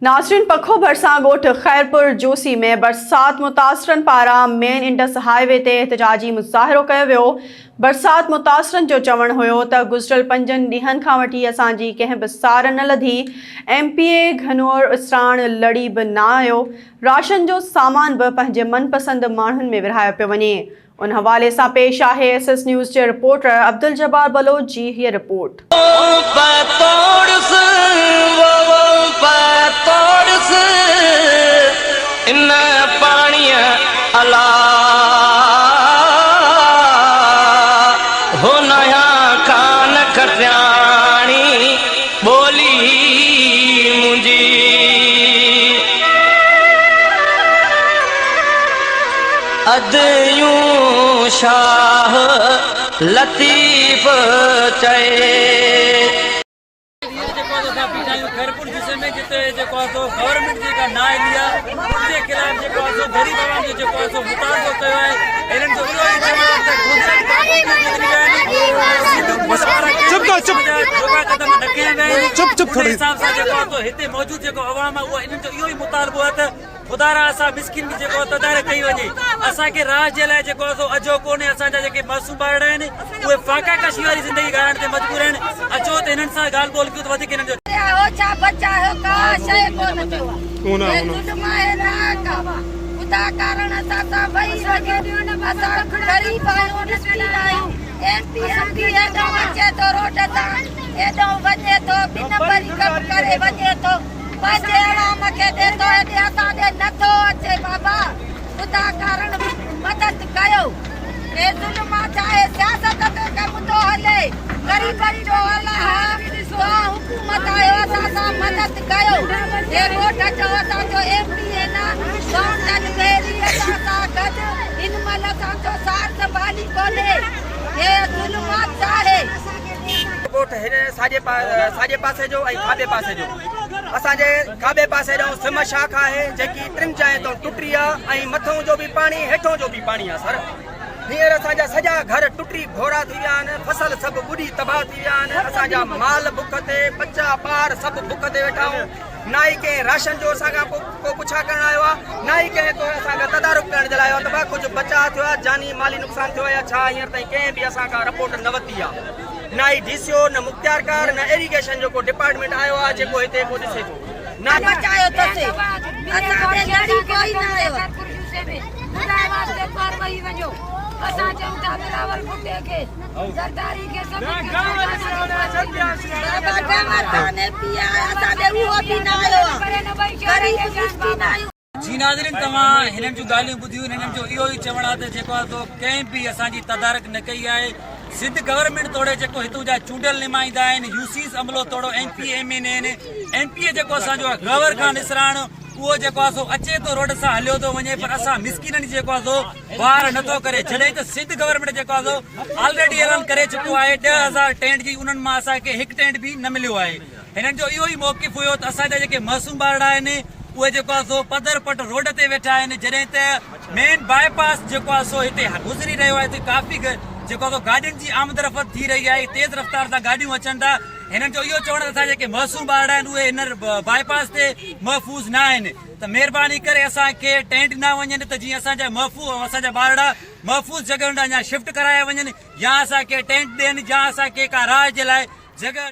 नाज़रीन, पखो भरसा ॻोठ ख़ैरपुर जोशी में बरसात मुतासरन पारां मेन इंडस हाईवे ते एहतजाजी मुज़ाहिरो कयो वियो। बरसात मुतासरन जो चवण हुयो त गुज़िरियल 5 ॾींहनि खां वठी असांजी कंहिं बि सार न लधी। MPA घनौर इसराण लड़ी बि न आयो। राशन जो सामान बि पंहिंजे मनपसंद माण्हुनि में विरहायो पियो वञे। उन हवाले सां पेश आहे SS न्यूज़ जे रिपोर्टर अब्दुल जब्बार बलोच जी हीअ रिपोर्ट। इन पानी अला हो नया कान कट्याणी बोली मुंजी अदयूं शाह लतीफ चए खैरपुर जिसे में जिते गवर्नमेंट जेका ना लिया उनके खिलाफ जो गरीब आवाम जो मुतालबो कयो है इन्हनि जो इहो ई चवण आहे त हिसाब सां हिते मौजूद अवाम आहे उहो इन्हनि जो इहो ई मुतालबो आहे त खुदारा असां मिस्किन की तदार कई वञे। असांखे राह जे लाइ अजो कोन्हे। असांजा जेके मासूम ॿार आहिनि उहे फाका कशी वारी ज़िंदगी गाइण ते मजबूर आहिनि। अचो त हिननि सां ॻाल्हि ॿोल कयूं त वधीक हिननि जो मदद कयो। चाहे सियासत ते मुद्दो हले गरीबन जो हुकूमत आयो असां मदद कयो। हे वोट जो असांजो MPA ना गवर्नर बेरी असां गद इन मल असांजो सार संभाली कोन्हे। हे ज़ुल्मात आहे वोट साजे पासे जो ऐं खाॿे पासे जो। असांजे खाॿे पासे जो सिम शाख आहे जेकी 3 जाइ तो टुटी आहे ऐं मथों जो बि पाणी हेठों जो बि पाणी आहे। सर हींअर असांजा सॼा घर टुटी भोरा थी विया आहिनि। फसल सभु ॿुॾी तबाह थी विया आहिनि। असांजा माल बुख ते बच्चा ॿार सभु बुख ते वेठा आहियूं। ना ई कंहिं राशन जो असांखां को पुछा करण आयो आहे, ना ई कंहिं को असांखां तदारुक करण जे लाइ आयो आहे। कुझु बचा थियो आहे, जानी माली नुक़सान थियो आहे या छा, हींअर ताईं कंहिं बि असांखां रिपोर्ट न वरिती आहे। ना ई DCO न मुख़्तियारकार न इरिगेशन जो को डिपार्टमेंट आयो आहे जेको हिते को ॾिसे थो। ना बचायो तसे असांजे लड़ी कोई न आयो। कार्रवाई वञो। असां चऊं था बिलावल भुट्टे खे सरदारी खे जी नाज़रीन, तव्हां हिननि जूं ॻाल्हियूं ॿुधियूं। हिननि जो इहो ई चवण आहे त जेको आहे कंहिं बि असांजी तदारक न कई आहे। सिंध गवर्नमेंट तोड़े जेको हितां जा चूंडियल नुमाइंदा आहिनि, UCs अमलो तोड़ो MPA MNA आहिनि। MPA जेको असांजो आहे गवर खान इसराण उहो जेको आहे अचे थो रोड सां हलियो थो वञे, पर असां मिसकिननि जेको आहे वार नथो करे। जॾहिं त सिंध गवर्नमेंट जेको आहे ऑलरेडी ऐलान करे चुको आहे 10,000 टेंट जी, उन्हनि मां असांखे हिकु टेंट बि न मिलियो आहे। हिननि जो इहो ई मौक़िफ़ हुयो त असांजा जेके मासूम ॿार आहिनि उहे जेको आहे पदर पट रोड ते वेठा आहिनि। जॾहिं त मेन बाईपास जेको आहे हिते गुज़री रहियो आहे, हिते काफ़ी जेको आहे गाॾियुनि जी आमद रफ़्त थी रही आहे, तेज़ रफ़्तार सां गाॾियूं अचनि था। हिननि जो इहो चवण असां जेके मासूम ॿार आहिनि उहे हिन बाईपास ते महफ़ूज़ न आहिनि। त महिरबानी करे असांखे टेंट न वञनि त जीअं असांजा असांजा ॿारड़ा महफ़ूज़ जॻहियुनि ॾांहुं या शिफ्ट कराया वञनि, या असांखे टेंट ॾियनि, या असांखे का राह जे लाइ जॻह